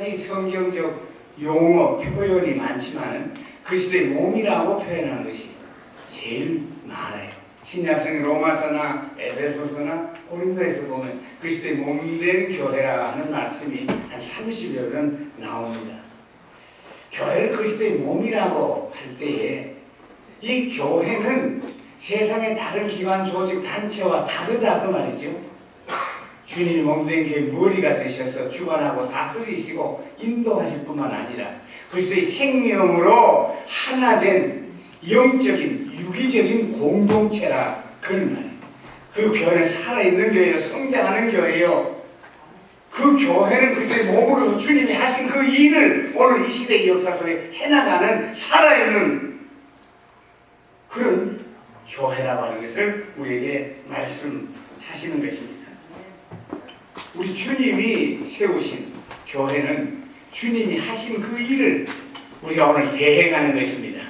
가지 성경적 용어, 표현이 많지만 그리스도의 몸이라고 표현하는 것이 제일 많아요. 신약성 로마서나 에베소서나 고린도에서 보면 그리스도의 몸된 교회라 하는 말씀이 한 30여 번 나옵니다. 교회를 그리스도의 몸이라고 할 때에 이 교회는 세상의 다른 기관, 조직, 단체와 다르다 그 말이죠. 주님이 몸된 교회 머리가 되셔서 주관하고 다스리시고 인도하실 뿐만 아니라 그리스도의 생명으로 하나 된 영적인 유기적인 공동체라 그런 말이에요. 그 교회는 살아있는 교회예요. 성장하는 교회예요. 그 교회는 그리스도의 몸으로서 주님이 하신 그 일을 오늘 이 시대의 역사 속에 해나가는 살아있는 그런 교회라고 하는 것을 우리에게 말씀하시는 것입니다. 우리 주님이 세우신 교회는 주님이 하신 그 일을 우리가 오늘 대행하는 것입니다.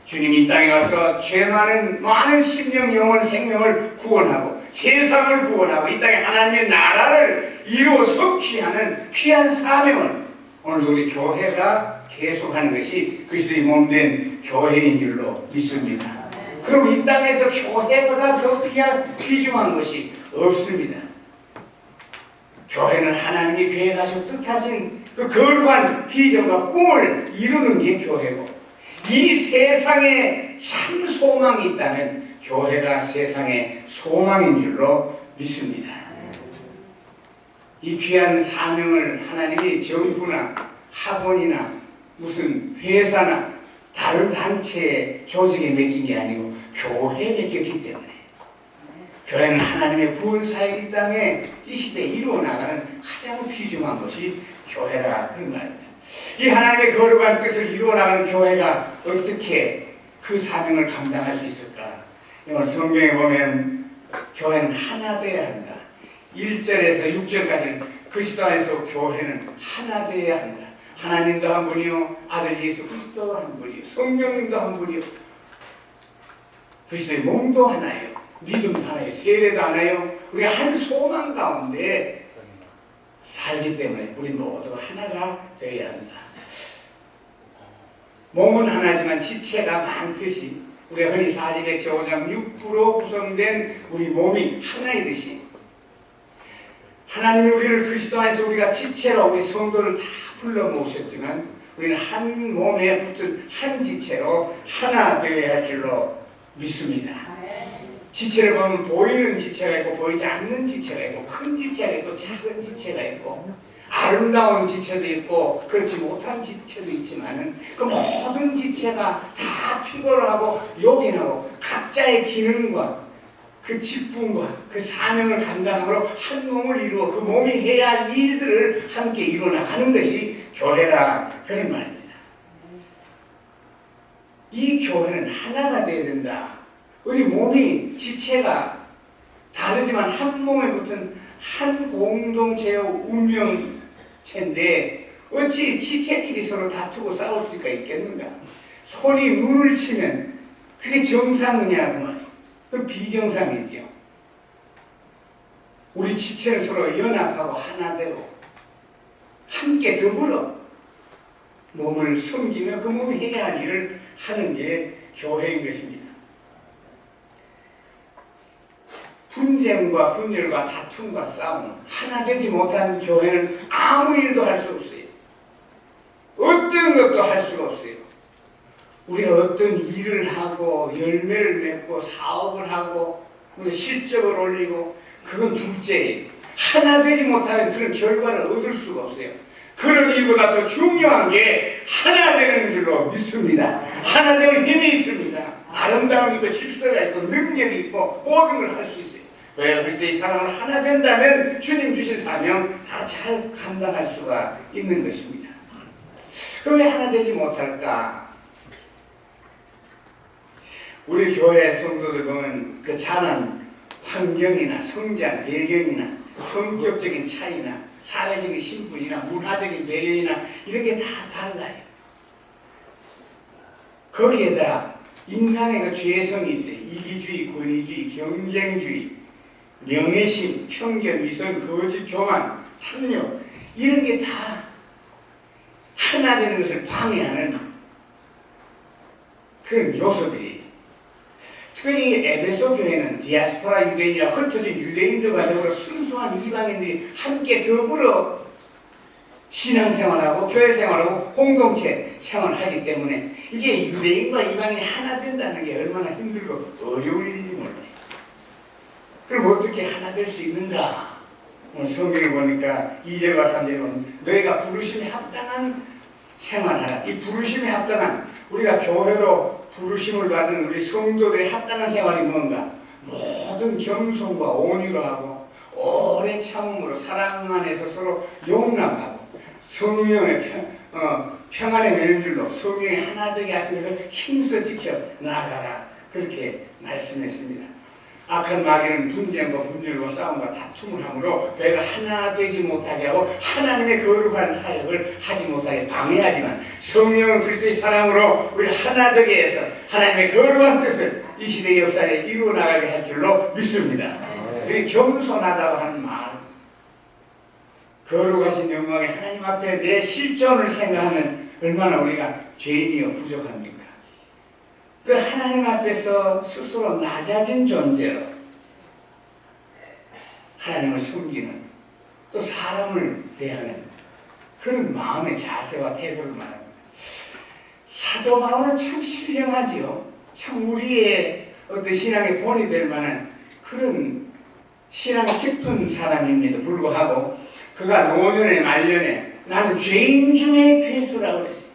주님이 이 땅에 와서 죄 많은 심령, 영혼, 생명을 구원하고 세상을 구원하고 이 땅에 하나님의 나라를 이루어 성취하는 귀한 사명을 오늘도 우리 교회가 계속하는 것이 그리스도의 몸된 교회인 줄로 믿습니다. 그럼 이 땅에서 교회보다 더 귀중한 것이 없습니다. 교회는 하나님이 계획하시고 뜻하신 그 거룩한 비전과 꿈을 이루는 게 교회고, 이 세상에 참 소망이 있다면 교회가 세상의 소망인 줄로 믿습니다. 이 귀한 사명을 하나님이 정부나 학원이나 무슨 회사나 다른 단체 조직에 맡긴 게 아니고 교회에 맡겼기 때문에, 교회는 하나님의 구원 사역 이 땅에 이 시대에 이루어 나가는 가장 귀중한 것이 교회라 그 말입니다. 이 하나님의 거룩한 뜻을 이루어 나가는 교회가 어떻게 그 사명을 감당할 수 있을까? 오늘 성경에 보면 교회는 하나 되어야 한다. 1절에서 6절까지는 그리스도 안에서 교회는 하나 되어야 한다. 하나님도 한 분이요, 아들 예수 그리스도 한 분이요, 성령님도 한 분이요, 그리스도의 몸도 하나예요. 믿음도 하나예요. 세례도 하나예요. 우리가 한 소망 가운데 살기 때문에 우리 모두가 하나가 되어야 한다. 몸은 하나지만 지체가 많듯이 우리가 흔히 사지백제 5장 6부로 구성된 우리 몸이 하나이듯이 하나님이 우리를 그리스도 안에서 우리가 지체로 우리 성도를 다 불러 모으셨지만 우리는 한 몸에 붙은 한 지체로 하나 되어야 할 줄로 믿습니다. 지체를 보면 보이는 지체가 있고 보이지 않는 지체가 있고 큰 지체가 있고 작은 지체가 있고 아름다운 지체도 있고 그렇지 못한 지체도 있지만은 그 모든 지체가 다 피곤하고 요긴하고 각자의 기능과 그 직분과 그 사명을 감당하므로 한 몸을 이루어 그 몸이 해야 할 일들을 함께 이루어 나가는 것이 교회라 그런 말입니다. 이 교회는 하나가 되어야 된다. 우리 몸이 지체가 다르지만 한 몸에 붙은 한 공동체의 운명체인데 어찌 지체끼리 서로 다투고 싸울 수가 있겠는가? 손이 눈을 치면 그게 정상이냐 그 말이에요. 그 비정상이죠. 우리 지체는 서로 연합하고 하나 되고 함께 더불어 몸을 섬기며 그 몸이 해야 할 일을 하는 게 교회인 것입니다. 분쟁과 분열과 다툼과 싸움, 하나 되지 못한 교회는 아무 일도 할 수 없어요. 어떤 것도 할 수가 없어요. 우리가 어떤 일을 하고 열매를 맺고 사업을 하고 실적을 올리고 그건 둘째예요. 하나 되지 못하면 그런 결과를 얻을 수가 없어요. 그런 일보다 더 중요한 게 하나 되는 줄로 믿습니다. 하나 되면 힘이 있습니다. 아름다움이 있고 질서가 있고 능력이 있고 모든 걸 할 수 있어요. 왜 그리스도의 사랑을 하나 된다면 주님 주신 사명 다 잘 감당할 수가 있는 것입니다. 그럼 왜 하나 되지 못할까? 우리 교회 성도들 보면 그 자란 환경이나 성장 배경이나 성격적인 차이나 사회적인 신분이나 문화적인 배경이나 이런 게 다 달라요. 거기에다 인간의 그 죄성이 있어요. 이기주의, 권위주의, 경쟁주의, 명예심, 편견, 위선, 거짓, 교만, 탐욕 이런 게 다 하나 되는 것을 방해하는 그런 요소들이, 특히 에베소 교회는 디아스포라 유대인이라 흩어진 유대인들과 더불어 순수한 이방인들이 함께 더불어 신앙생활하고 교회생활하고 공동체 생활하기 때문에 이게 유대인과 이방인이 하나 된다는 게 얼마나 힘들고 어려운 일인지 몰라요. 그럼 어떻게 하나 될 수 있는가? 오늘 성경에 보니까 2절과 3절에 보면 너희가 부르심에 합당한 생활하라. 이 부르심에 합당한, 우리가 교회로 부르심을 받은 우리 성도들의 합당한 생활이 뭔가? 모든 겸손과 온유로 하고 오래 참음으로 사랑 안에서 서로 용납하고 성령의 평안의 매는줄로 성령이 하나 되게 하신 것을 힘써 지켜 나아가라. 그렇게 말씀했습니다. 악한 마귀는 분쟁과 분열과 싸움과 다툼을 하므로 너희가 하나 되지 못하게 하고 하나님의 거룩한 사역을 하지 못하게 방해하지만, 성령은 그리스도의 사랑으로 우리를 하나 되게 해서 하나님의 거룩한 뜻을 이 시대의 역사에 이루어 나가게 할 줄로 믿습니다. 겸손하다고 하는 말, 거룩하신 영광의 하나님 앞에 내 실존을 생각하면 얼마나 우리가 죄인이요 부족합니까? 그 하나님 앞에서 스스로 낮아진 존재로 하나님을 섬기는, 또 사람을 대하는 그런 마음의 자세와 태도를 말합니다. 사도 바울은 참 신령하지요. 참 우리의 어떤 신앙의 본이 될 만한 그런 신앙이 깊은 사람임에도 불구하고 그가 노년의 말년에 나는 죄인 중에 괴수라고 그랬어요.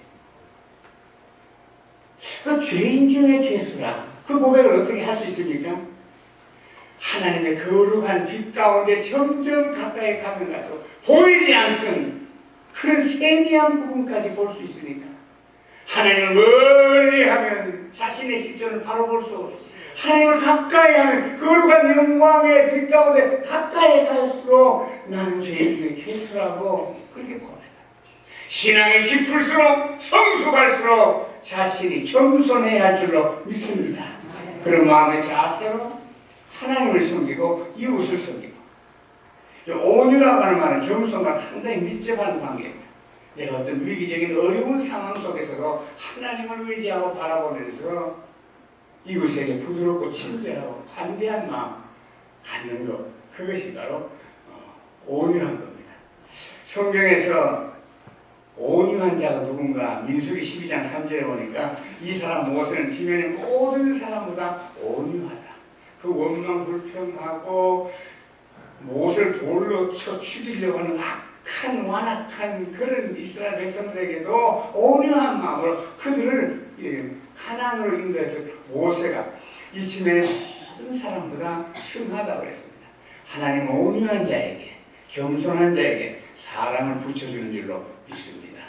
그 죄인 중에 죄수라, 그 고백을 어떻게 할 수 있습니까? 하나님의 거룩한 빛 가운데 점점 가까이 가면 갈수록 보이지 않던 그런 세미한 부분까지 볼 수 있으니까, 하나님을 멀리 하면 자신의 실존을 바로 볼 수 없이, 하나님을 가까이 하면 거룩한 영광의 빛 가운데 가까이 갈수록 나는 죄인 중에 죄수라고 그렇게 고백합니다. 신앙이 깊을수록 성숙할수록 자신이 겸손해야 할 줄로 믿습니다. 그런 마음의 자세로 하나님을 섬기고 이웃을 섬기고, 온유라고 하는 말은 겸손과 상당히 밀접한 관계입니다. 내가 어떤 위기적인 어려운 상황 속에서도 하나님을 의지하고 바라보면서 이웃에게 부드럽고 친절하고 관대한 마음 갖는 것, 그것이 바로 온유한 겁니다. 성경에서 온유한 자가 누군가? 민수기 12장 3절에 보니까 이 사람 모세는 지면의 모든 사람보다 온유하다. 그 원망 불평하고 모세를 돌로 쳐 죽이려고 하는 악한 완악한 그런 이스라엘 백성들에게도 온유한 마음으로 그들을 가나안으로 인도해서 모세가 이 지면의 모든 사람보다 승하다고 그랬습니다. 하나님은 온유한 자에게, 겸손한 자에게 사랑을 붙여주는 줄로 믿습니다.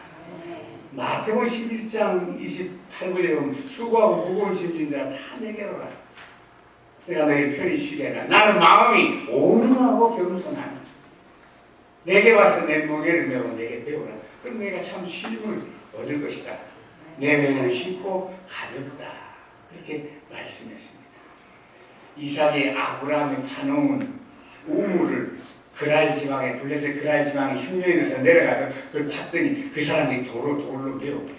마태복음 11장 28절에 보면 수고하고 무거운 짐진 자 다 내게로 와. 내가 너희 편히 쉬게 하라. 나는 마음이 온유하고 겸손하니 내게 와서 내 무게를 메고 내게 배우라. 그럼 내가 참 쉼을 얻을 것이다. 내 맹은 쉽고 가볍다. 그렇게 말씀했습니다. 이삭이 아브라함이 파놓은 우물을 그랄 지방에, 블레셋 그랄 지방에 흉년에서 내려가서 그걸 팠더니 그 사람들이 돌로 베어버려요.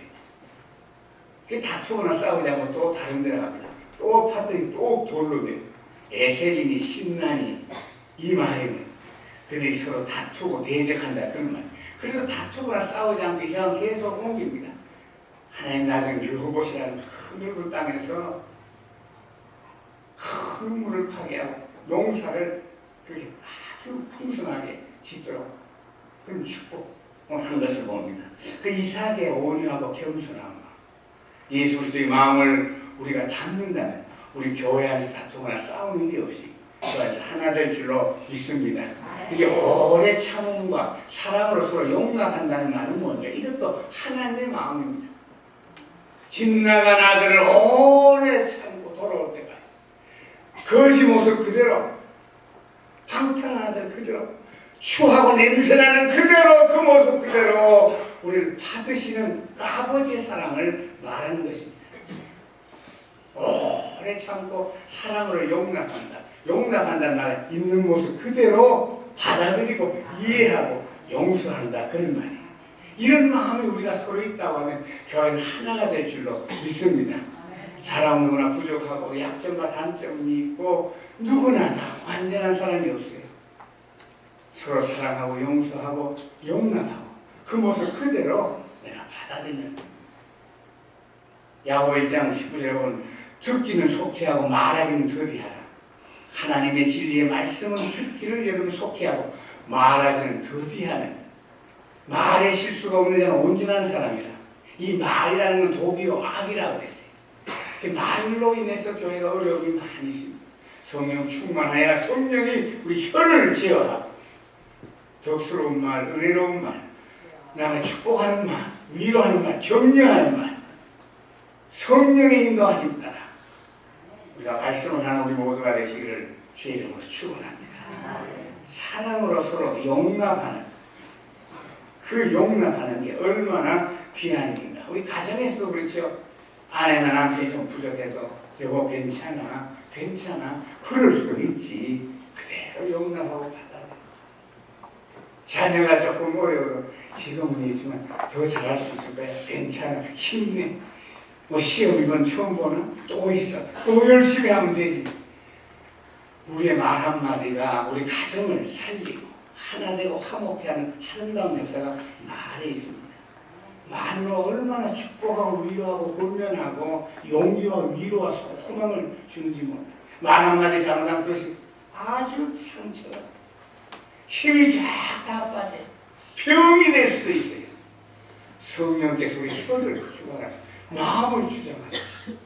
그 다투거나 싸우자고 또 다른 데로 갑니다. 또 팠더니 또 돌로 베요. 에셀이니 심란이 이 말이면 그들이 서로 다투고 대적한다, 그런 말. 그래서 다투거나 싸우지 않고 이 사람 계속 옮깁니다. 하나님 나중에 르호봇이라는 큰 넓은 땅에서 큰 물을 파게 하고 농사를 그렇게 아주 풍성하게 짓도록 그런 축복한 것을 봅니다. 그 이삭의 온유하고 겸손한 마음, 예수 그리스도의 마음을 우리가 담는다면 우리 교회 안에서 다투거나 싸우는 게 없이 그 안에서 하나 될 줄로 믿습니다. 이게 오래 참음과 사랑으로 서로 용납한다는 말은 뭔지, 이것도 하나님의 마음입니다. 집 나간 아들을 오래 참고 돌아올 때까지 거지 모습 그대로, 방탕한 아들 그대로, 추하고 냄새나는 그대로, 그 모습 그대로 우리를 받으시는 그 아버지의 사랑을 말하는 것입니다. 오래 참고 사랑으로 용납한다. 용납한다는 말, 있는 모습 그대로 받아들이고 이해하고 용서한다, 그런 말이에요. 이런 마음이 우리가 서로 있다고 하면 교회는 하나가 될 줄로 믿습니다. 사람 누구나 부족하고 약점과 단점이 있고 누구나 다 완전한 사람이 없어요. 서로 사랑하고 용서하고 용납하고 그 모습 그대로 내가 받아들이면 야고보 1장 19절에 보면 듣기는 속히하고 말하기는 더디하라. 하나님의 진리의 말씀은 듣기를 여러분 속히하고 말하기는 더디하는, 말에 실수가 없는 자는 온전한 사람이라. 이 말이라는 건 독이요 악이라고 그랬어요. 말로 인해서 교회가 어려움이 많이 있습니다. 성령 충만하여 성령이 우리 혀를 제어하고 덕스러운 말, 은혜로운 말, 나를 축복하는 말, 위로하는 말, 격려하는 말, 성령의 인도하심 따라 우리가 말씀을 하는 우리 모두가 되시기를 주의 이름으로 축원합니다. 사랑으로 서로 용납하는, 그 용납하는 게 얼마나 귀한 일인가. 우리 가정에서도 그렇죠. 아내나 남편이 좀 부족해도 여보 괜찮아 그럴 수도 있지. 그대로 용납하고 받아들여. 자녀가 조금 어려워도 지금은 있지만 더 잘할 수 있을 거야. 괜찮아, 힘내. 뭐 시험 이번 처음 보나? 또 있어. 또 열심히 하면 되지. 우리의 말 한마디가 우리 가정을 살리고 하나 되고 화목케 하는 아름다운 역사가 말에 있습니다. 말로 얼마나 축복하고 위로하고 권면하고 용기와 위로와 소망을 주는지 몰라. 말 한마디 잘못하면 그것이 아주 상처가 힘이 쫙 다 빠져요. 병이 될 수도 있어요. 성령께서 우리 혀를 주관하시고 마음을 주장하시고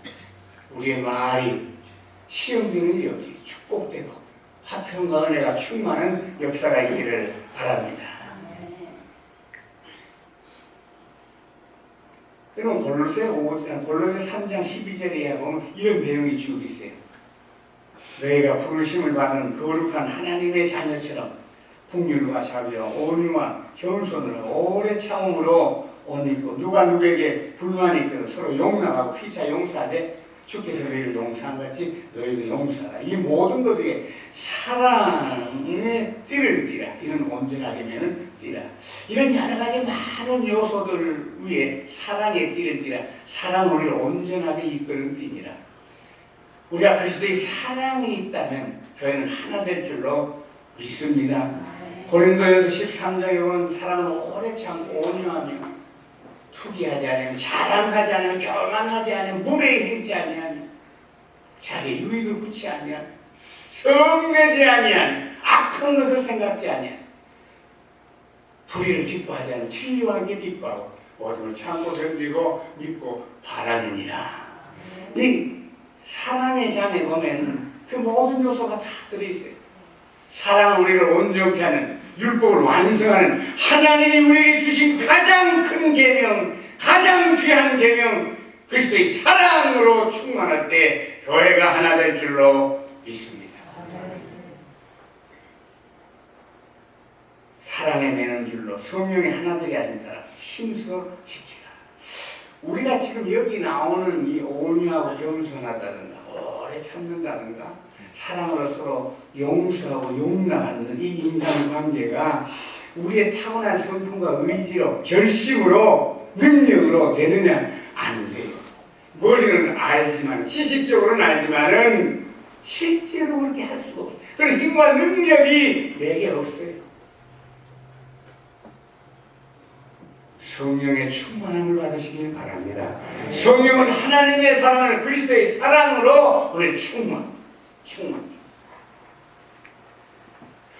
우리의 말이 시험되는 여기 축복되고 화평과 은혜가 충만한 역사가 있기를 바랍니다. 여러분 골로새 3장 12절에 보면 이런 내용이 쭉 있어요. 너희가 부르심을 받은 거룩한 하나님의 자녀처럼 긍휼과 자비와 온유와 겸손으로 오래 참음으로 옷 입고 누가 누구에게 불만이 있거든 서로 용납하고 피차 용서하되 주께서 너희를 용서한 같이 너희도 용서하라. 이 모든 것들이 사랑의 띠를 띠라. 이런 온전하게면 띠라. 이런 여러 가지 많은 요소들 위에 사랑의 띠를 띠라. 사랑은 우리를 온전하게 이끄는 띠니라. 우리가 그리스도의 사랑이 있다면 교회는 하나 될 줄로 믿습니다. 고린도전서 13장에 보면 사랑은 오래 참고 온유하며 투기하지 않으면 자랑하지 않으면 교만하지 않으면 무례히 행치 아니하며 자기 유익을 굳지 아니하며 성내지 아니하며 악한 것을 생각지 아니하며 불의를 기뻐하지 않으면 진리와 함께 기뻐하고 모든 걸 참고 견디고 믿고 바라느니라. 이 사랑의 장에 보면 그 모든 요소가 다 들어있어요. 사랑은 우리를 온전케 하는 율법을 완성하는 하나님이 우리에게 주신 가장 큰 계명, 가장 귀한 계명 그리스도의 사랑으로 충만할 때 교회가 하나 될 줄로 믿습니다. 사랑에 매는 줄로 성령이 하나 되게 하신 따라 힘써 지키라. 우리가 지금 여기 나오는 이 온유하고 겸손하다든가 오래 참는다든가 사랑으로 서로 용서하고 용납하는 이 인간관계가 우리의 타고난 성품과 의지로 결심으로 능력으로 되느냐? 안 돼요. 머리는 알지만 지식적으로는 알지만은 실제로 그렇게 할 수가 없어요. 그런 힘과 능력이 내게 없어요. 성령의 충만함을 받으시길 바랍니다. 성령은 하나님의 사랑을 그리스도의 사랑으로 우리를 충만.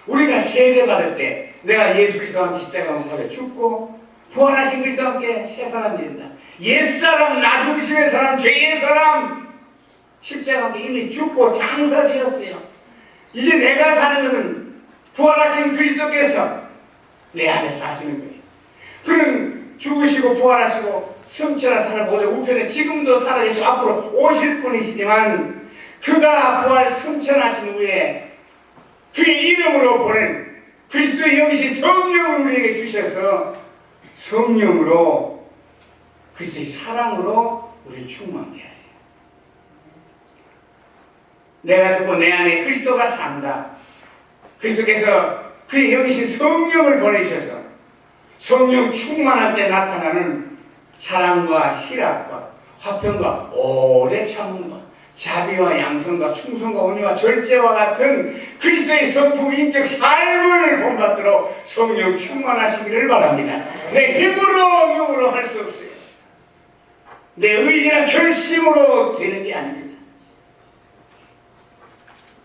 우리가 세례 받을 때 내가 예수 그리스도와 함께 십자가 못 박혀 죽고 부활하신 그리스도와 함께 새 사람 된다. 옛사람, 나 중심의 사람, 죄의 사람 십자가 함께 이미 죽고 장사되었어요. 이제 내가 사는 것은 부활하신 그리스도께서 내 안에 사시는 거예요. 그는 죽으시고 부활하시고 성천한 삶을 보자 우편에 지금도 살아계시고 앞으로 오실 분이시지만 그가 부활 승천하신 후에 그의 이름으로 보낸 그리스도의 영이신 성령을 우리에게 주셔서 성령으로 그리스도의 사랑으로 우리를 충만케 하세요. 내가 죽고 내 안에 그리스도가 산다. 그리스도께서 그의 영이신 성령을 보내주셔서 성령 충만할 때 나타나는 사랑과 희락과 화평과 오래 참음과 자비와 양성과 충성과 온유와 절제와 같은 그리스도의 성품 인격 삶을 본받도록 성령 충만하시기를 바랍니다. 내 힘으로 명으로 할 수 없어요. 내 의지나 결심으로 되는 게 아닙니다.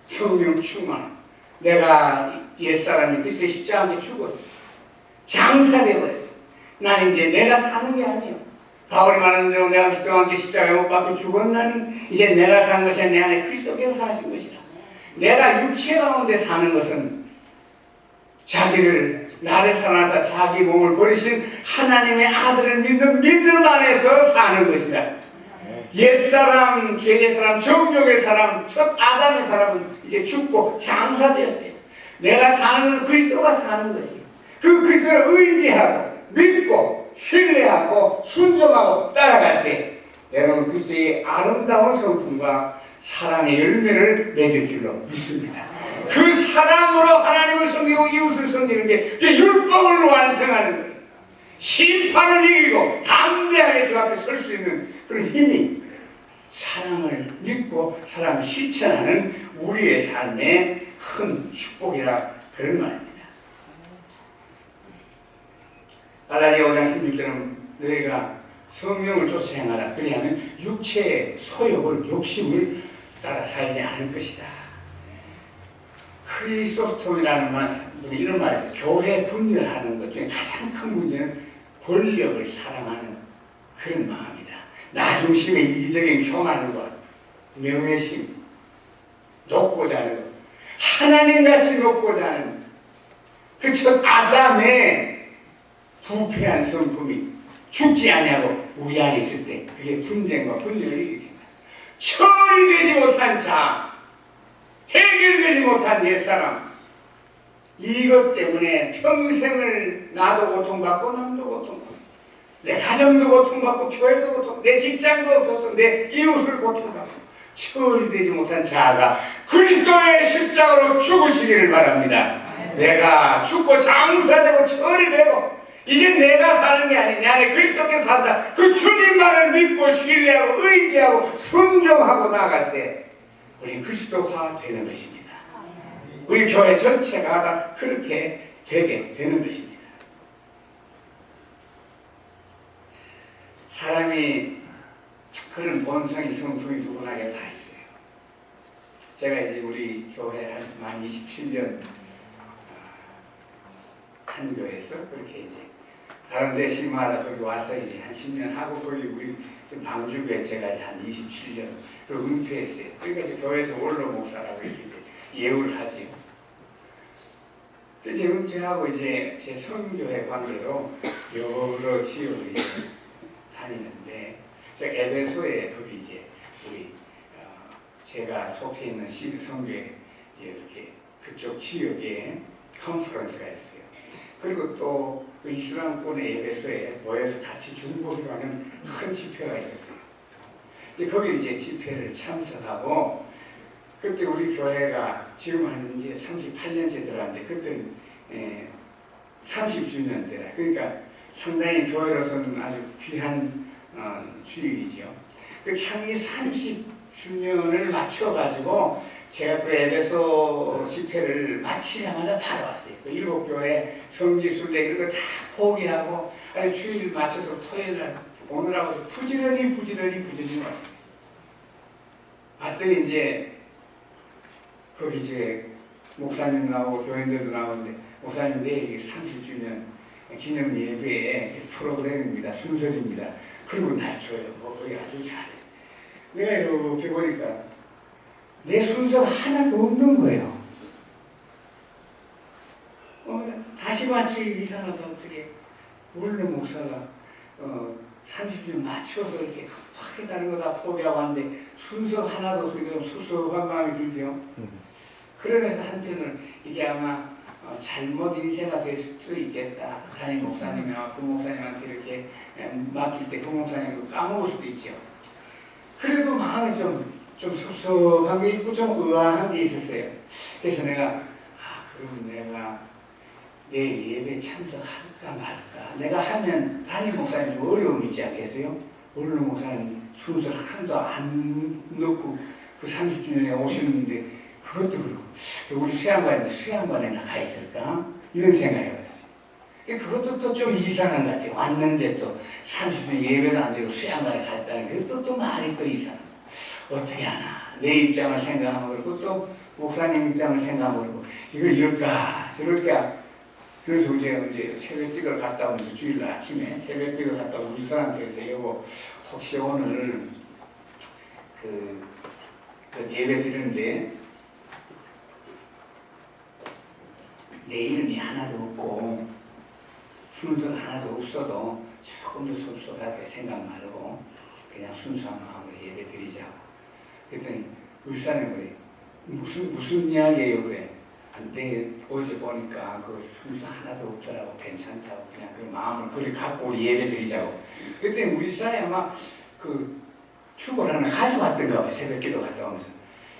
성령 충만. 내가 옛사람이 그리스도의 십자가에 죽었어. 장사되어버렸어. 나는 이제 내가 사는 게 아니에요. 바울이 말하는 대로 내가 그리스도와 함께 십자가에 못 박혀 죽었나니 이제 내가 사는 것이 아니라 내 안에 그리스도께서 사신 것이라. 내가 육체 가운데 사는 것은 자기를 나를 사랑하사 자기 몸을 버리신 하나님의 아들을 믿는 믿음 안에서 사는 것이다. 옛사람, 죄의 사람, 정욕의 사람, 첫 아담의 사람은 이제 죽고 장사되었어요. 내가 사는 것은 그리스도가 사는 것이에요. 그 그리스도를 의지하고 믿고 신뢰하고 순종하고 따라갈 때 여러분 그리스도의 아름다운 성품과 사랑의 열매를 맺을 줄로 믿습니다. 그 사랑으로 하나님을 섬기고 이웃을 섬기는 게 율법을 완성하는 거예요. 심판을 이기고 담대하게 주 앞에 설 수 있는 그런 힘이 사랑을 믿고 사랑을 실천하는 우리의 삶의 큰 축복이라 그런 말입니다. 갈라디아 5장 16절은 너희가 성령을 쫓아 행하라. 그리하면 육체의 소욕을 욕심을 따라 살지 않을 것이다. 크리소스톰이라는 분이 이런 말을 했어요. 교회 분열하는 것 중에 가장 큰 문제는 권력을 사랑하는 그런 마음이다. 나 중심의 이기적인 교만한 것, 명예심, 높고자 하는 것, 하나님같이 높고자 하는 그 첫 아담의 부패한 성품이 죽지 아니하고 우리 안에 있을 때 그게 분쟁과 분열을 일으킨다. 처리되지 못한 자, 해결되지 못한 옛사람, 이것 때문에 평생을 나도 고통받고 남도 고통받고 내 가정도 고통받고 교회도 고통받고 내 직장도 고통받고 내 이웃을 고통받고 처리되지 못한 자가 그리스도의 십자가로 죽으시기를 바랍니다. 내가 죽고 장사되고 처리되고 이제 내가 사는 게 아니냐. 내 안에 그리스도께서 산다. 그 주님만을 믿고 신뢰하고 의지하고 순종하고 나갈 때 우리 그리스도화 되는 것입니다. 우리 교회 전체가 다 그렇게 되게 되는 것입니다. 사람이 그런 본성이 성품이 누구나게 다 있어요. 제가 이제 우리 교회 한 27년 한 교회에서 그렇게 이제 다른 데 신마다 거기 와서 이제 한 10년 하고 거기 우리 방주교회 제가 한 27년 그 은퇴했어요. 그러니까 이제 교회에서 원로 목사라고 이렇게 예우를 하지. 이제 은퇴하고 이제 제 선교회 관계로 여러 지역을 다니는데 제가 에베소에 거기 이제 우리 제가 속해 있는 선교회 이제 이렇게 그쪽 지역에 컨퍼런스가 있어요. 그리고 또 그 이슬람권의 에베소에 모여서 같이 중보기하는 큰 집회가 있었어요. 이제 거기 이제 집회를 참석하고 그때 우리 교회가 지금 한 이제 38년째 들어갔는데 그때 30주년 때라 그러니까 상당히 교회로서는 아주 귀한 주일이죠. 그 창립 30주년을 맞춰가지고 제가 그 에베소 집회를 마치자마자 바로 왔어요. 그 7교회 성지순례 이런 거 다 포기하고 아니 주일 맞춰서 토요일날 오늘하고 부지런히 왔어요. 왔더니 이제 거기 이제 목사님 나오고 교인들도 나오는데 목사님 내일 30주년 기념 예배의 프로그램입니다. 순서입니다. 그리고 날 줘요. 거기 아주 잘해. 내가 이렇게 보니까 내 순서가 하나도 없는 거예요. 다시 맞추기 이상하다 어떻게 원래 목사가 30년 맞춰서 이렇게 확해다는 거 다 포기하고 하는데 순서 하나도 없으니까 좀 섭섭한 마음이 들죠. 그러면서 한편으로는 이게 아마 잘못 인쇄가 될 수도 있겠다. 담임 목사님이나 그 목사님한테 이렇게 맡길 때 그 목사님도 까먹을 수도 있죠. 그래도 마음이 좀 섭섭한 게 있고 좀 의아한 게 있었어요. 그래서 내가 그럼 내가 내일 예배 참석할까? 말까? 내가 하면 담임 목사님 좀 어려움이 있지 않겠어요? 오늘 목사님 순서를 하나도 안 넣고 그 30주년에 오셨는데 그것도 그렇고 우리 수양관에나 가 있을까? 이런 생각이 들었어요. 그것도 또 좀 이상한 것 같아요. 왔는데 또 30년 예배도 안 되고 수양관에 갔다는 게 또 말이 또 이상해. 어떻게 하나? 내 입장을 생각하면 그렇고 또 목사님 입장을 생각하면 그렇고 이거 이럴까 저럴까. 그래서 어제 새벽기도를 갔다 오면서 주일날 아침에 새벽기도 갔다 오면서 울산한테 그래서 여보 혹시 오늘 그 예배 드리는데 내 이름이 하나도 없고 순서가 하나도 없어도 조금 더 섭섭하게 생각 말고 그냥 순수한 마음으로 예배 드리자고. 그랬더니 울산에 그래 무슨 이야기예요 그래. 근데 어제 보니까 그 순서 하나도 없더라고. 괜찮다고 그냥 그 마음을 그렇게 갖고 우리 예배 드리자고. 그때 우리 사람이 아마 그 축을 하나 가져왔던가 봐요. 새벽기도 갔다 오면서.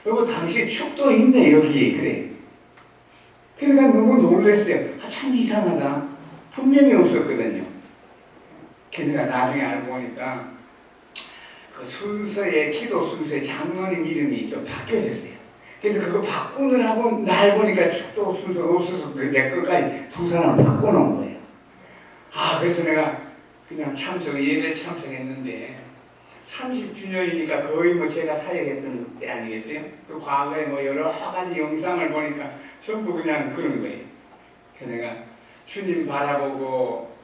그리고 당시에 축도 있네 여기 그래. 그러니까 너무 놀랐어요. 참 이상하다. 분명히 없었거든요. 걔네가 나중에 알고 보니까 그 순서에 기도 순서에 장로님 이름이 좀 바뀌어졌어요. 그래서 그거 바꾸느라고 날 보니까 축도 순서가 없어서 내 것까지 두 사람을 바꿔놓은 거예요. 그래서 내가 그냥 예배 참석했는데 30주년이니까 거의 뭐 제가 사역했던 때 아니겠어요? 그 과거에 뭐 여러 가지 영상을 보니까 전부 그냥 그런 거예요. 그래서 내가 주님 바라보고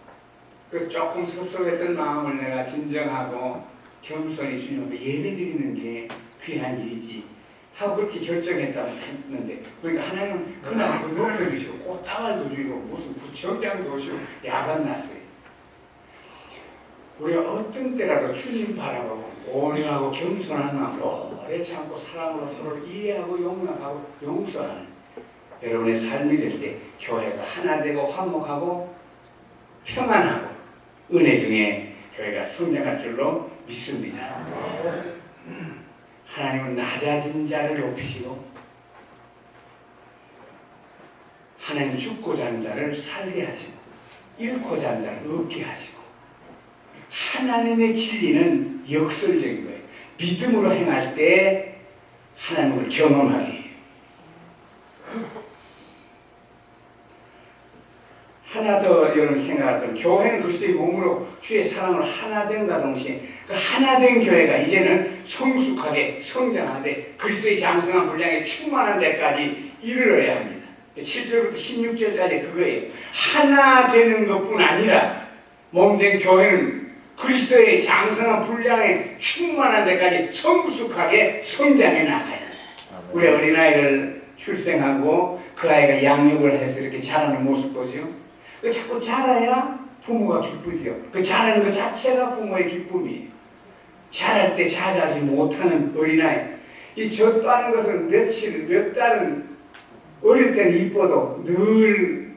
그래서 조금 섭섭했던 마음을 내가 진정하고 겸손히 주님 앞에 예배드리는 게 귀한 일이지 하고 그렇게 결정했다고 했는데 그러니까 하나님은 그날 그 높여주시고 꽃다발도 주시고 무슨 구청장도 오시고 야단 났어요. 우리가 어떤 때라도 주님 바라보고 온유하고 겸손한 마음으로 오래 참고 사랑으로 서로를 이해하고 용납하고 용서하는 여러분의 삶이 될 때 교회가 하나 되고 화목하고 평안하고 은혜 중에 교회가 성장할 줄로 믿습니다. 하나님은 낮아진 자를 높이시고 하나님 죽고자 하는 자를 살게 하시고 잃고자 하는 자를 얻게 하시고 하나님의 진리는 역설적인 거예요. 믿음으로 행할 때 하나님을 경험하게 해요. 하나 더 여러분 생각하면 교회는 그리스도의 몸으로 주의 사랑으로 하나 된과 동시에 그 하나 된 교회가 이제는 성숙하게 성장하되 그리스도의 장성한 분량에 충만한 데까지 이르러야 합니다. 7절부터 16절까지 그거예요. 하나 되는 것뿐 아니라 몸된 교회는 그리스도의 장성한 분량에 충만한 데까지 성숙하게 성장해 나가야 돼요. 우리 어린아이를 출생하고 그 아이가 양육을 해서 이렇게 자라는 모습 보죠. 자꾸 자라야 부모가 기쁘지요. 그 자라는 것 자체가 부모의 기쁨이에요. 자랄 때 자라지 못하는 어린아이. 이 젖바는 것은 며칠, 몇 달은 어릴 때는 이뻐도 늘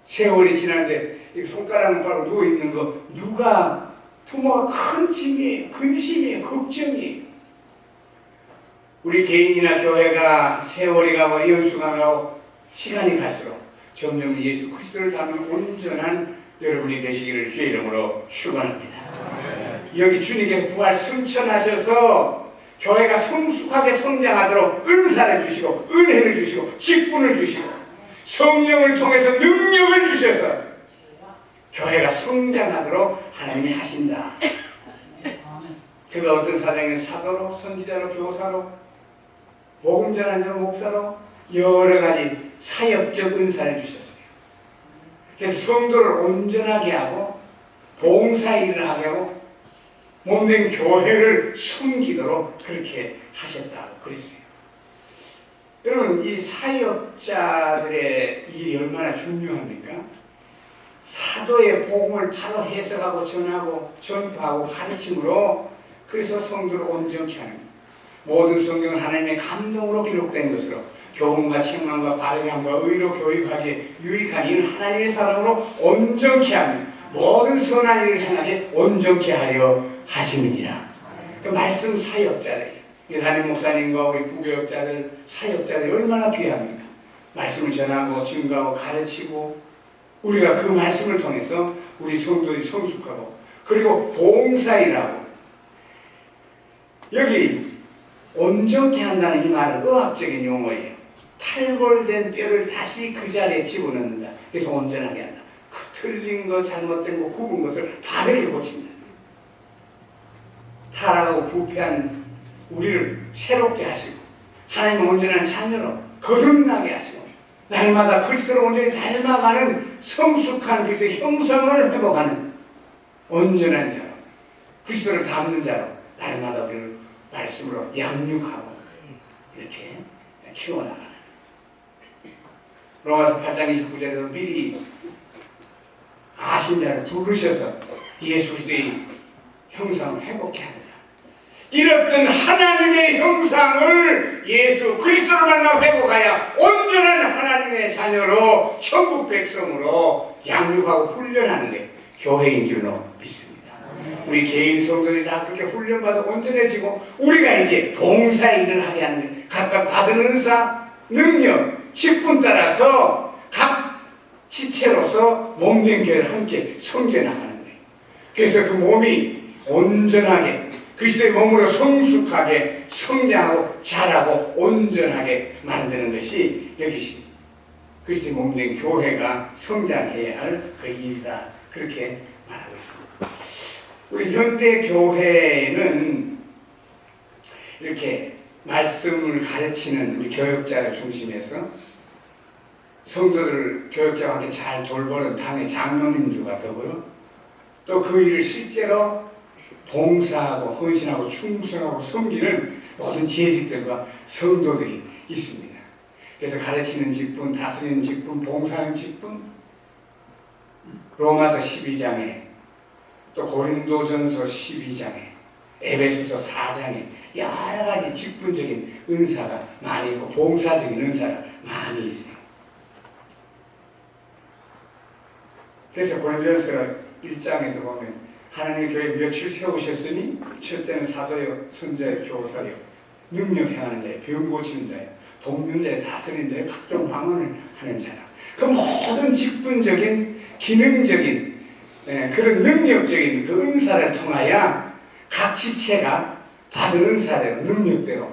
세월이 지나는데 손가락을 빨고 누워있는 거 누가 부모가 큰 짐이에요. 근심이에요. 걱정이에요. 우리 개인이나 교회가 세월이 가고 연수가 가고 시간이 갈수록 점점 예수 그리스도를 닮은 온전한 여러분이 되시기를 주의 이름으로 축원합니다. 여기 주님께서 부활 승천하셔서 교회가 성숙하게 성장하도록 은사를 주시고 은혜를 주시고 직분을 주시고 성령을 통해서 능력을 주셔서 교회가 성장하도록 하나님이 하신다. 그가 어떤 사장님 사도로 선지자로 교사로 복음 전하는 자로 목사로 여러 가지 사역적 은사를 주셨어요. 그래서 성도를 온전하게 하고 봉사일을 하게 하고 몸된 교회를 섬기도록 그렇게 하셨다고 그랬어요. 여러분 이 사역자들의 일이 얼마나 중요합니까? 사도의 복음을 바로 해석하고 전하고 전파하고 가르침으로 그래서 성도를 온전케 하는 거예요. 모든 성경은 하나님의 감동으로 기록된 것으로 교훈과 책망과 바르게 함과 의로 교육하기에 유익한 이는 하나님의 사랑으로 온전케 하며 모든 선한 일을 행하게 온전케 하려 하심이니라. 그 말씀 사역자들, 담임 목사님과 우리 부교역자들, 사역자들이 얼마나 귀합니까? 말씀을 전하고 증거하고 가르치고 우리가 그 말씀을 통해서 우리 성도들이 성숙하고, 그리고 봉사일하고, 여기 온전케 한다는 이 말은 의학적인 용어예요. 탈골된 뼈를 다시 그 자리에 집어넣는다. 그래서 온전하게 한다. 그 틀린 거, 잘못된 거, 굽은 것을 바르게 고친다. 타락하고 부패한 우리를 새롭게 하시고, 하나님 온전한 자녀로 거듭나게 하시고, 날마다 그리스도를 온전히 닮아가는 성숙한 그리스도의 형상을 회복하는 온전한 자로, 그리스도를 닮는 자로 날마다 우리를 말씀으로 양육하고 이렇게 키워나가는. 로마서 8장 29절에서 미리 아신 자를 부르셔서 예수 그리스도의 형상을 회복케 합니다. 이렇던 하나님의 형상을 예수 그리스도로 만나 회복하여 온전한 하나님의 자녀로 천국 백성으로 양육하고 훈련하는 게 교회인 줄로 믿습니다. 우리 개인 성도들이 다 그렇게 훈련받아 온전해지고, 우리가 이제 봉사일을 하게 하는 게, 각각 받은 은사, 능력, 직분 따라서 각 지체로서 몸된 교회를 함께 섬겨나가는 거예요. 그래서 그 몸이 온전하게 그리스도의 몸으로 성숙하게 성장하고 자라고 온전하게 만드는 것이 여기 그리스도의 몸된 교회가 성장해야 할 그 일이다. 그렇게 말하고 있습니다. 우리 현대 교회는 이렇게 말씀을 가르치는 우리 교역자를 중심해서 성도들을 교역자와 함께 잘 돌보는 당의 장로님들과 더불어 또 그 일을 실제로 봉사하고 헌신하고 충성하고 섬기는 모든 지혜직들과 성도들이 있습니다. 그래서 가르치는 직분, 다스리는 직분, 봉사하는 직분, 로마서 12장에 또 고린도전서 12장에 에베소서 4장에 여러 가지 직분적인 은사가 많이 있고 봉사적인 은사가 많이 있어요. 그래서 고린도전서 1장에도 보면 하나님의 교회 며칠 세우셨으니 첫째는 사도요, 선자요, 교사요, 능력 행하는 자요, 병 고치는 자요, 돕는 자요, 다스리는 자요, 각종 방언을 하는 자라. 그 모든 직분적인 기능적인 그런 능력적인 그 은사를 통하여 각 지체가 받은 은사대로 능력대로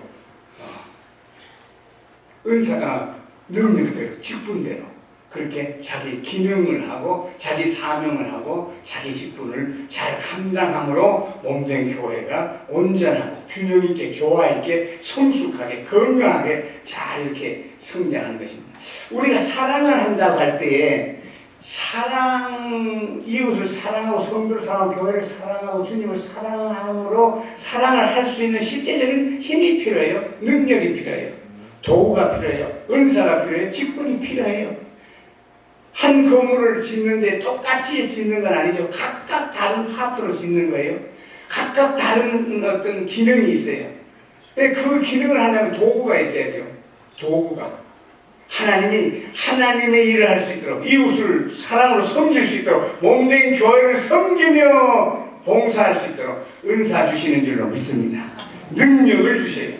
능력대로 직분대로 그렇게 자기 기능을 하고 자기 사명을 하고 자기 직분을 잘 감당함으로 몸된 교회가 온전하고 균형 있게 조화 있게 성숙하게 건강하게 잘 이렇게 성장하는 것입니다. 우리가 사랑을 한다고 할 때에 이웃을 사랑하고 성도를 사랑하고 교회를 사랑하고 주님을 사랑함으로 사랑을 할 수 있는 실제적인 힘이 필요해요. 능력이 필요해요. 도구가 필요해요. 은사가 필요해요. 직분이 필요해요. 한 건물을 짓는데 똑같이 짓는 건 아니죠. 각각 다른 파트로 짓는 거예요. 각각 다른 어떤 기능이 있어요. 그 기능을 하려면 도구가 있어야죠. 도구가. 하나님의 일을 할 수 있도록, 이웃을 사랑으로 섬길 수 있도록, 몸된 교회를 섬기며 봉사할 수 있도록 은사 주시는 줄로 믿습니다. 능력을 주셔요.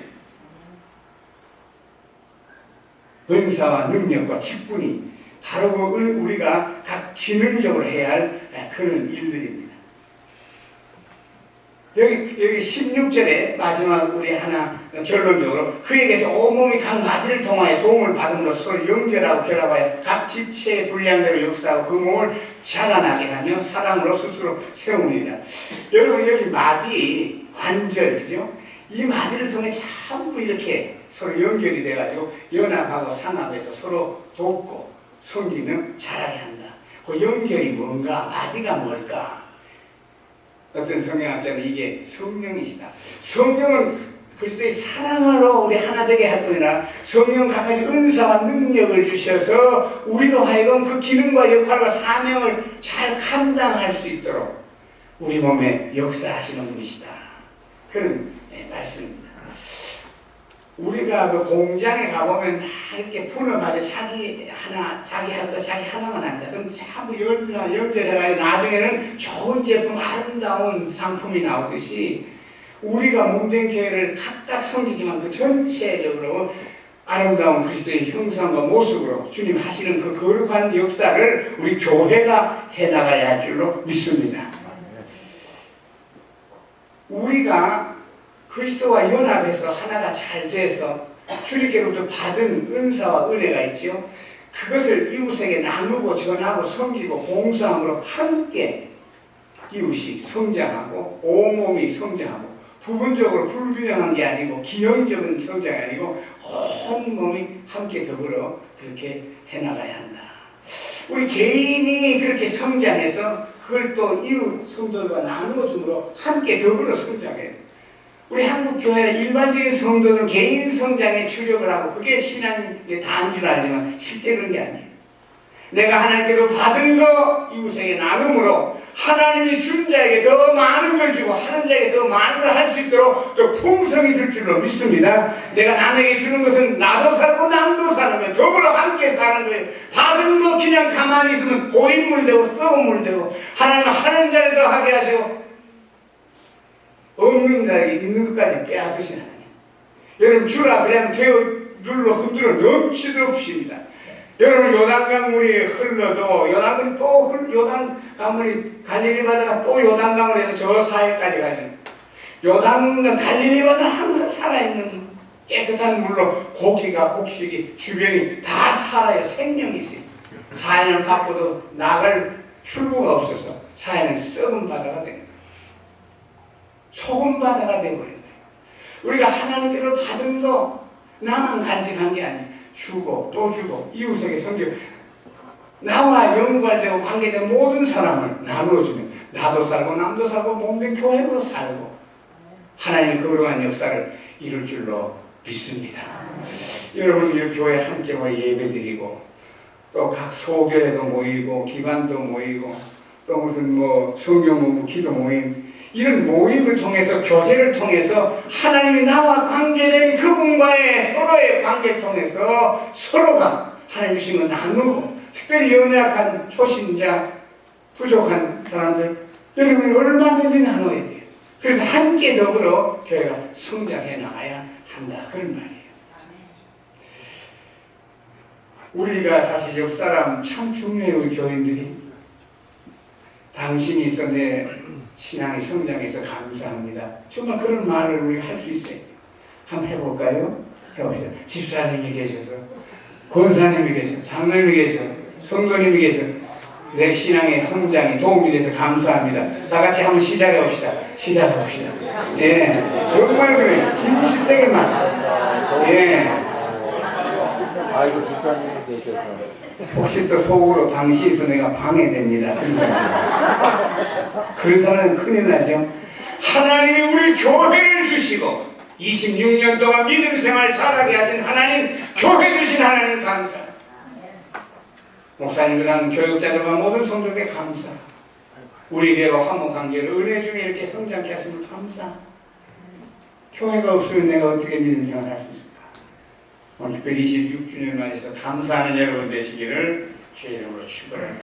은사와 능력과 직분이 바로 우리가 각 기능적으로 해야 할 그런 일들입니다. 여기 16절에 마지막 우리 하나 결론적으로 그에게서 온몸이 각 마디를 통하여 도움을 받음으로 서로 연결하고 결합하여 각 지체의 분량대로 역사하고 그 몸을 자라나게 하며 사랑으로 스스로 세우느니라. 여러분 여기 마디 관절 그죠? 이 마디를 통해 전부 이렇게 서로 연결이 돼가지고 연합하고 상합해서 서로 돕고 섬기며 자라게 한다. 그 연결이 뭔가? 마디가 뭘까? 어떤 성경학자는 이게 성령이시다. 성령은 그리스도의 사랑으로 우리 하나 되게 할 뿐이라 성령 각가지 은사와 능력을 주셔서 우리로 하여금 그 기능과 역할과 사명을 잘 감당할 수 있도록 우리 몸에 역사하시는 분이시다. 그런 말씀입니다. 우리가 그 공장에 가보면 다 이렇게 풀어가지고 자기 할 거 자기 하나만 합니다. 그럼 전부 연결해가지고 나중에는 좋은 제품, 아름다운 상품이 나오듯이 우리가 몸된 교회를 각각 섬기지만 그 전체적으로 아름다운 그리스도의 형상과 모습으로 주님 하시는 그 거룩한 역사를 우리 교회가 해나가야 할 줄로 믿습니다. 우리가 그리스도와 연합해서 하나가 잘 돼서 주님께로부터 받은 은사와 은혜가 있죠. 그것을 이웃에게 나누고 전하고 섬기고 봉사함으로 함께 이웃이 성장하고 온몸이 성장하고 부분적으로 불균형한 게 아니고 기형적인 성장이 아니고 온몸이 함께 더불어 그렇게 해나가야 한다. 우리 개인이 그렇게 성장해서 그걸 또 이웃 성도들과 나누어 줌으로 함께 더불어 성장해요. 우리 한국교회 일반적인 성도들은 개인 성장에 주력을 하고 그게 신앙의 다인 줄 알지만 실제 그런 게 아니에요. 내가 하나님께로 받은 거 이웃에게 나눔으로 하나님이 준 자에게 더 많은 걸 주고 하는 자에게 더 많은 걸 할 수 있도록 또 풍성히 줄 줄로 믿습니다. 내가 남에게 주는 것은 나도 살고 남도 사는 거예요. 더불어 함께 사는 거예요. 받은 거 그냥 가만히 있으면 고인물 되고 썩은 물 되고 하나님은 하는 자를 더 하게 하시고 없는 자에게 있는 것까지 빼앗으시는 하나님. 여러분 주라 그냥 되어 흔들어 넘치도록 주십니다. 여러분 요단강물이 흘러도 요단강물이 또 요단강물이 갈릴리 바다가 또 요단강을 해서 저 사이까지 가요. 요단강 갈릴리 바다는 항상 살아있는 깨끗한 물로 고기가 곡식이 주변이 다 살아요. 생명이 있어요. 사해는 바쁘도 나갈 출구가 없어서 사해는 썩은 바다가 됩니다. 소금 바다가 되어버린다. 우리가 하나님께로 받은 거 나만 간직한 게 아니에요. 주고 또 주고 이웃에게 섬기고 나와 연관되고 관계된 모든 사람을 나누어주면 나도 살고 남도 살고 몸된 교회로 살고 하나님의 거룩한 역사를 이룰 줄로 믿습니다. 여러분 이 교회 함께 예배드리고 또 각 소교회도 모이고 기관도 모이고 또 무슨 성경 공부 기도 모임 이런 모임을 통해서 교제를 통해서 하나님이 나와 관계된 그분과의 서로의 관계를 통해서 서로가 하나님 주신 거 나누고 특별히 연약한 초신자 부족한 사람들 여러분이 얼마든지 나눠야 돼요. 그래서 함께 더불어 교회가 성장해 나가야 한다 그런 말이에요. 우리가 사실 옆사람 참 중요해요. 우리 교인들이 당신이 있어 내 신앙이 성장해서 감사합니다. 정말 그런 말을 우리가 할 수 있어요. 한번 해볼까요? 해봅시다. 집사님이 계셔서 권사님이 계셔서 장로님이 계셔서 성도님이 계셔서 내 신앙의 성장이 도움이 돼서 감사합니다. 다 같이 한번 시작해봅시다. 시작해봅시다. 예, 정말 그래요. 진실되게만. 예. 아이고 집사님이 계셔서 혹시 또 속으로 당시 있어 내가 방해됩니다. 그런 사람은 큰일 나죠. 하나님이 우리 교회를 주시고 26년 동안 믿음 생활 잘하게 하신 하나님, 교회 주신 하나님 감사. 목사님이랑 교육자들과 모든 성도에게 감사. 우리 교회가 화목관계를 은혜 중에 이렇게 성장케 하시는 감사. 교회가 없으면 내가 어떻게 믿음 생활 할 수 있을까? 오늘 특별히 26주년 맞이해서 감사하는 여러분 되시기를 주의 이름으로 축원합니다.